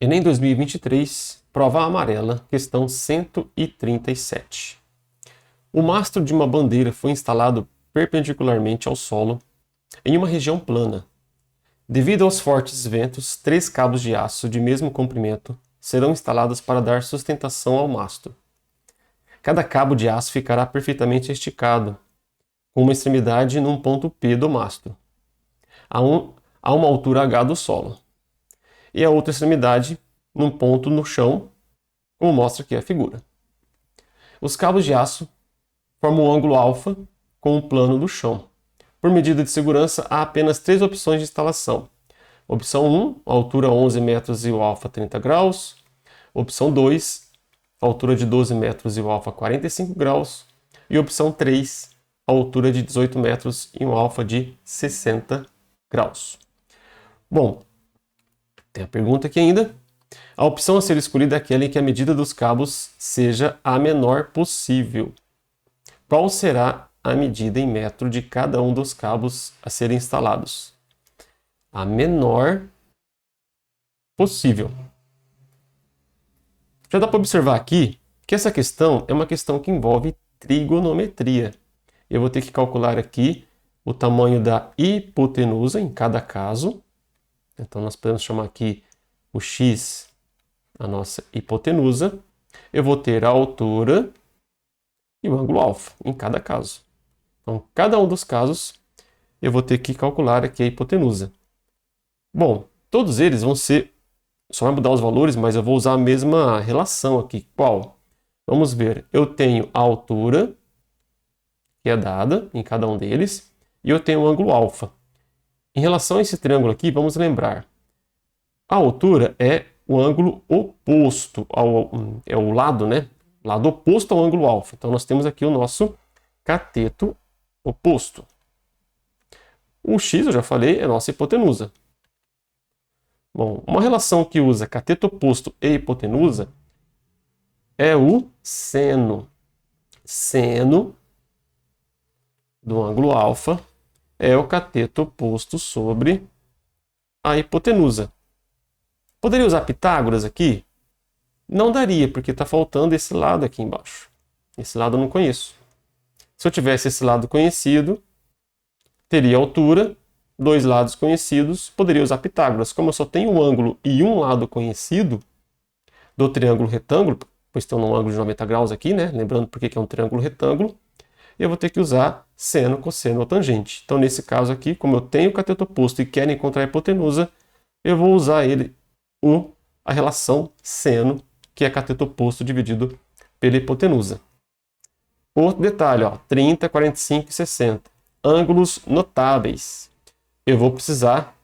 Enem 2023, prova amarela, questão 137. O mastro de uma bandeira foi instalado perpendicularmente ao solo em uma região plana. Devido aos fortes ventos, 3 cabos de aço de mesmo comprimento serão instalados para dar sustentação ao mastro. Cada cabo de aço ficará perfeitamente esticado, com uma extremidade num ponto P do mastro, a uma altura H do solo, e a outra extremidade num ponto no chão, como mostra aqui a figura. Os cabos de aço formam um ângulo alfa com o plano do chão. Por medida de segurança, há apenas 3 opções de instalação. Opção 1, altura 11 metros e o alfa 30 graus. Opção 2, altura de 12 metros e o alfa 45 graus. E opção 3, altura de 18 metros e um alfa de 60 graus. Bom, tem a pergunta aqui ainda. A opção a ser escolhida é aquela em que a medida dos cabos seja a menor possível. Qual será a medida em metro de cada um dos cabos a serem instalados? A menor possível. Já dá para observar aqui que essa questão é uma questão que envolve trigonometria. Eu vou ter que calcular aqui o tamanho da hipotenusa em cada caso. Então, nós podemos chamar aqui o x a nossa hipotenusa. Eu vou ter a altura e o ângulo alfa em cada caso. Então, cada um dos casos, eu vou ter que calcular aqui a hipotenusa. Bom, todos eles vão ser, só vai mudar os valores, mas eu vou usar a mesma relação aqui. Qual? Vamos ver, eu tenho a altura, que é dada em cada um deles, e eu tenho o ângulo alfa. Em relação a esse triângulo aqui, vamos lembrar, a altura é o ângulo oposto, é o lado, né? Lado oposto ao ângulo alfa. Então, nós temos aqui o nosso cateto oposto. O x, eu já falei, é a nossa hipotenusa. Bom, uma relação que usa cateto oposto e hipotenusa é o seno. Seno do ângulo alfa é o cateto oposto sobre a hipotenusa. Poderia usar Pitágoras aqui? Não daria, porque está faltando esse lado aqui embaixo. Esse lado eu não conheço. Se eu tivesse esse lado conhecido, teria altura, 2 lados conhecidos, poderia usar Pitágoras. Como eu só tenho um ângulo e um lado conhecido do triângulo retângulo, pois tem um ângulo de 90 graus aqui, né? Lembrando por que é um triângulo retângulo, eu vou ter que usar seno, cosseno ou tangente. Então, nesse caso aqui, como eu tenho o cateto oposto e quero encontrar a hipotenusa, eu vou usar a relação seno, que é cateto oposto dividido pela hipotenusa. Outro detalhe, ó, 30, 45 e 60. Ângulos notáveis. Eu vou precisar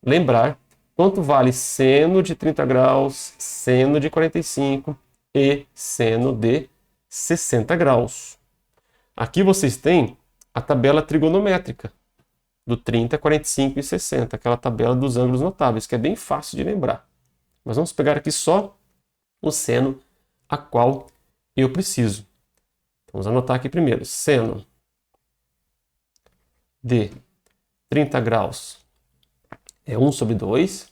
lembrar quanto vale seno de 30 graus, seno de 45 e seno de 60 graus. Aqui vocês têm a tabela trigonométrica do 30, 45 e 60, aquela tabela dos ângulos notáveis, que é bem fácil de lembrar. Mas vamos pegar aqui só o seno a qual eu preciso. Vamos anotar aqui primeiro. Seno de 30 graus é 1 sobre 2.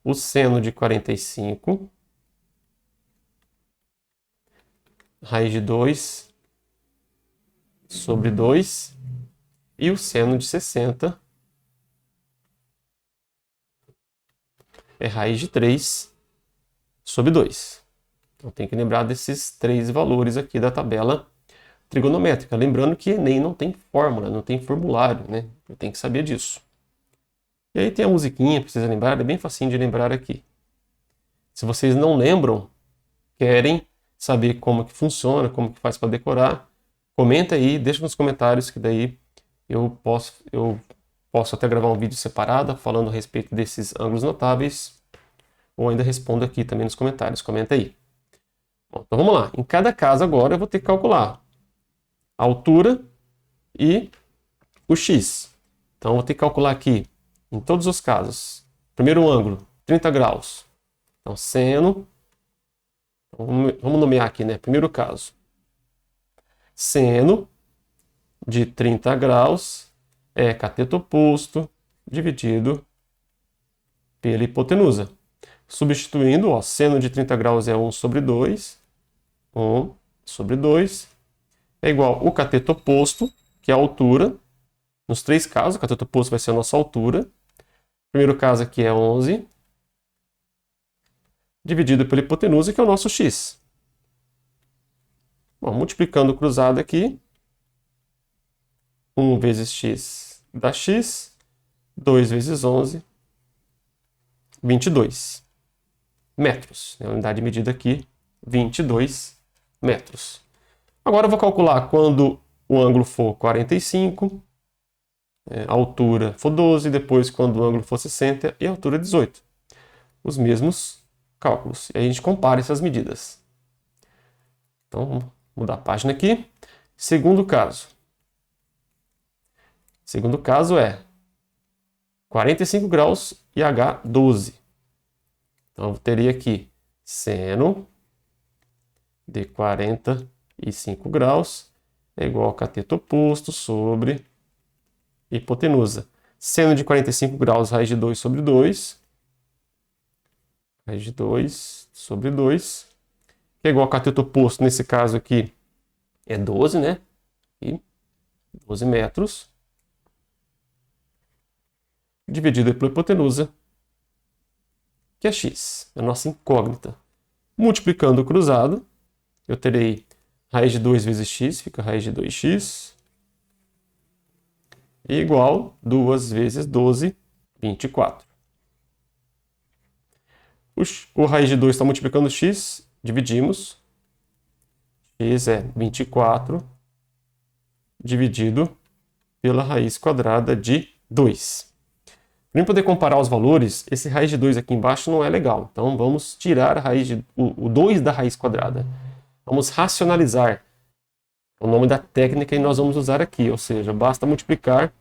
O seno de 45, raiz de 2 sobre 2. E o seno de 60 é raiz de 3 sobre 2. Então tem que lembrar desses 3 valores aqui da tabela trigonométrica. Lembrando que Enem não tem fórmula, não tem formulário, né? Eu tenho que saber disso. E aí tem a musiquinha, precisa lembrar, é bem facinho de lembrar aqui. Se vocês não lembram, querem saber como que funciona, como que faz para decorar, comenta aí, deixa nos comentários que daí eu posso até gravar um vídeo separado falando a respeito desses ângulos notáveis, ou ainda respondo aqui também nos comentários. Comenta aí. Bom, então vamos lá. Em cada caso agora eu vou ter que calcular a altura e o x. Então eu vou ter que calcular aqui, em todos os casos, primeiro ângulo, 30 graus. Então seno, vamos nomear aqui, né? Primeiro caso. Seno de 30 graus é cateto oposto dividido pela hipotenusa. Substituindo, ó, seno de 30 graus é 1 sobre 2. 1 sobre 2. É igual o cateto oposto, que é a altura. Nos três casos, o cateto oposto vai ser a nossa altura. O primeiro caso aqui é 11. Dividido pela hipotenusa, que é o nosso x. Bom, multiplicando o cruzado aqui. 1 vezes x dá x. 2 vezes 11, 22 metros. A unidade de medida aqui, 22 metros. Agora eu vou calcular quando o ângulo for 45, a altura for 12, depois quando o ângulo for 60 e a altura 18. Os mesmos cálculos. E aí a gente compara essas medidas. Então, vamos mudar a página aqui. Segundo caso. Segundo caso é 45 graus e H 12. Então, eu teria aqui seno de 45 graus é igual a cateto oposto sobre hipotenusa. Seno de 45 graus, raiz de 2 sobre 2. Raiz de 2 sobre 2. Que é igual a cateto oposto, nesse caso aqui, é 12, né? E 12 metros. Dividido pela hipotenusa, que é x, a nossa incógnita. Multiplicando o cruzado, eu terei raiz de 2 vezes x, fica raiz de 2x, igual 2 vezes 12, 24. O raiz de 2 está multiplicando x, dividimos. X é 24 dividido pela raiz quadrada de 2. Para poder comparar os valores, esse raiz de 2 aqui embaixo não é legal. Então vamos tirar a raiz o 2 da raiz quadrada. Vamos racionalizar. É o nome da técnica que nós vamos usar aqui. Ou seja, basta multiplicar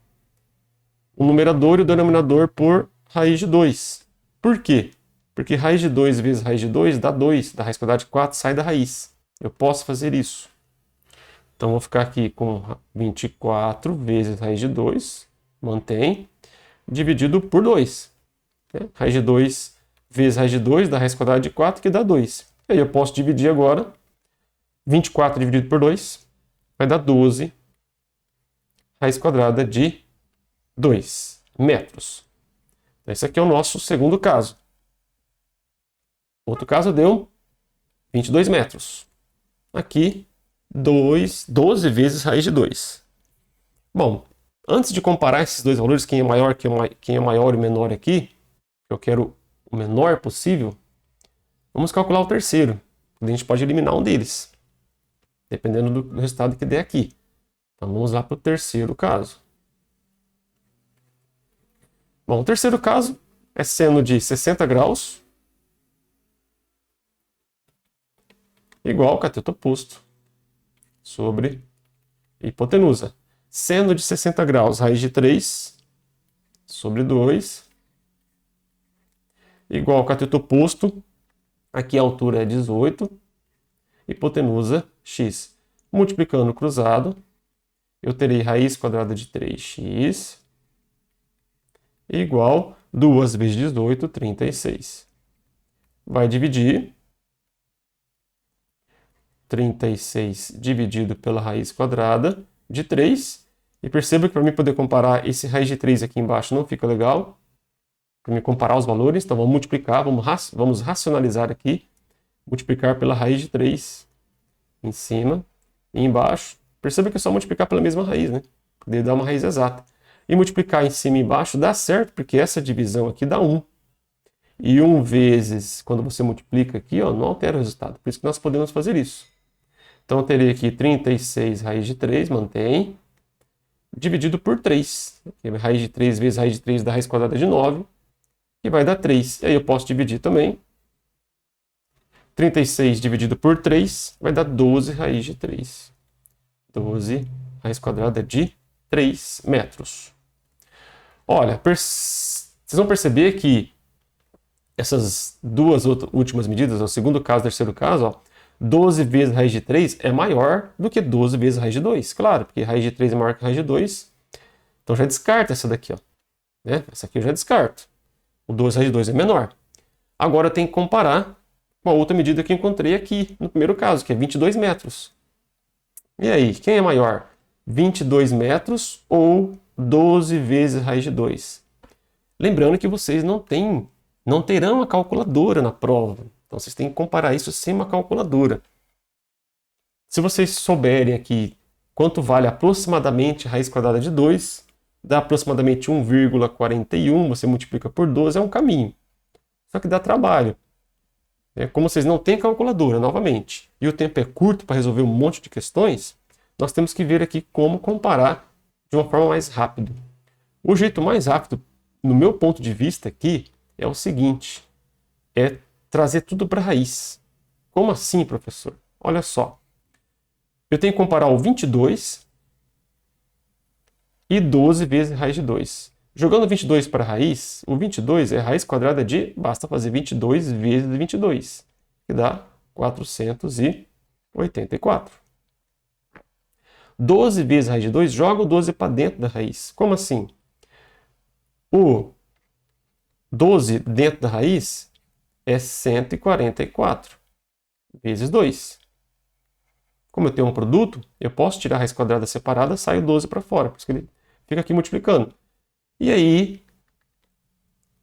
o numerador e o denominador por raiz de 2. Por quê? Porque raiz de 2 vezes raiz de 2 dá 2. Da raiz quadrada de 4 sai da raiz. Eu posso fazer isso. Então vou ficar aqui com 24 vezes raiz de 2. Mantém. Dividido por 2. Raiz de 2 vezes raiz de 2 dá raiz quadrada de 4, que dá 2. E aí eu posso dividir agora. 24 dividido por 2 vai dar 12 raiz quadrada de 2 metros. Esse aqui é o nosso segundo caso. Outro caso deu 22 metros. Aqui, 12 vezes raiz de 2. Bom, antes de comparar esses dois valores, quem é maior e menor aqui, eu quero o menor possível, vamos calcular o terceiro. A gente pode eliminar um deles, dependendo do resultado que der aqui. Então vamos lá para o terceiro caso. Bom, o terceiro caso é seno de 60 graus igual ao cateto oposto sobre hipotenusa. Seno de 60 graus, raiz de 3 sobre 2, igual ao cateto oposto, aqui a altura é 18, hipotenusa x. Multiplicando o cruzado, eu terei raiz quadrada de 3x igual 2 vezes 18, 36. Vai dividir 36 dividido pela raiz quadrada de 3. E perceba que para mim poder comparar esse raiz de 3 aqui embaixo não fica legal. Para me comparar os valores, então vamos multiplicar, vamos racionalizar aqui. Multiplicar pela raiz de 3 em cima e embaixo. Perceba que é só multiplicar pela mesma raiz, né? Poder dar uma raiz exata. E multiplicar em cima e embaixo dá certo, porque essa divisão aqui dá 1. E 1 vezes, quando você multiplica aqui, ó, não altera o resultado. Por isso que nós podemos fazer isso. Então eu teria aqui 36 raiz de 3, mantém, dividido por 3. Raiz de 3 vezes raiz de 3 dá raiz quadrada de 9, que vai dar 3. E aí eu posso dividir também. 36 dividido por 3 vai dar 12 raiz de 3. 12 raiz quadrada de 3 metros. Olha, vocês vão perceber que essas duas últimas medidas, o segundo caso e o terceiro caso, ó, 12 vezes raiz de 3 é maior do que 12 vezes raiz de 2. Claro, porque raiz de 3 é maior que raiz de 2. Então já descarta essa daqui, ó. Né? Essa aqui eu já descarto. O 12 raiz de 2 é menor. Agora eu tenho que comparar com a outra medida que eu encontrei aqui, no primeiro caso, que é 22 metros. E aí, quem é maior? 22 metros ou 12 vezes raiz de 2? Lembrando que vocês não terão uma calculadora na prova. Então vocês têm que comparar isso sem uma calculadora. Se vocês souberem aqui quanto vale aproximadamente a raiz quadrada de 2, dá aproximadamente 1,41, você multiplica por 12, é um caminho. Só que dá trabalho. Como vocês não têm calculadora, novamente, e o tempo é curto para resolver um monte de questões, nós temos que ver aqui como comparar de uma forma mais rápida. O jeito mais rápido, no meu ponto de vista aqui, é o seguinte, é trazer tudo para a raiz. Como assim, professor? Olha só, eu tenho que comparar o 22 e 12 vezes raiz de 2. Jogando 22 para a raiz, o 22 é raiz quadrada de, basta fazer 22 vezes 22, que dá 484. 12 vezes raiz de 2, joga o 12 para dentro da raiz. Como assim? O 12 dentro da raiz é 144 vezes 2. Como eu tenho um produto, eu posso tirar a raiz quadrada separada, sai o 12 para fora, por isso que ele fica aqui multiplicando. E aí,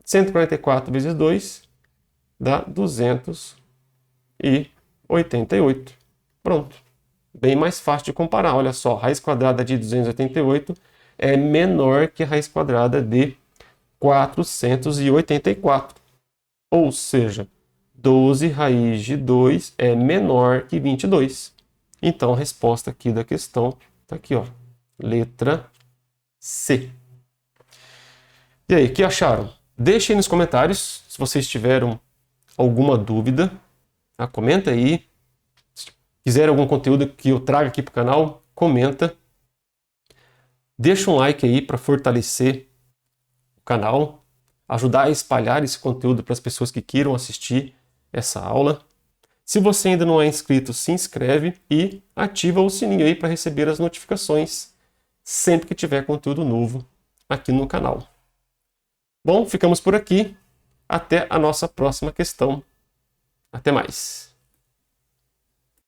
144 vezes 2 dá 288. Pronto. Bem mais fácil de comparar. Olha só, raiz quadrada de 288 é menor que a raiz quadrada de 484. Ou seja, 12 raiz de 2 é menor que 22. Então, a resposta aqui da questão está aqui, ó, letra C. E aí, o que acharam? Deixem nos comentários se vocês tiveram alguma dúvida. Comenta aí. Se quiser algum conteúdo que eu traga aqui para o canal, comenta. Deixa um like aí para fortalecer o canal, ajudar a espalhar esse conteúdo para as pessoas que queiram assistir essa aula. Se você ainda não é inscrito, se inscreve e ativa o sininho aí para receber as notificações sempre que tiver conteúdo novo aqui no canal. Bom, ficamos por aqui. Até a nossa próxima questão. Até mais.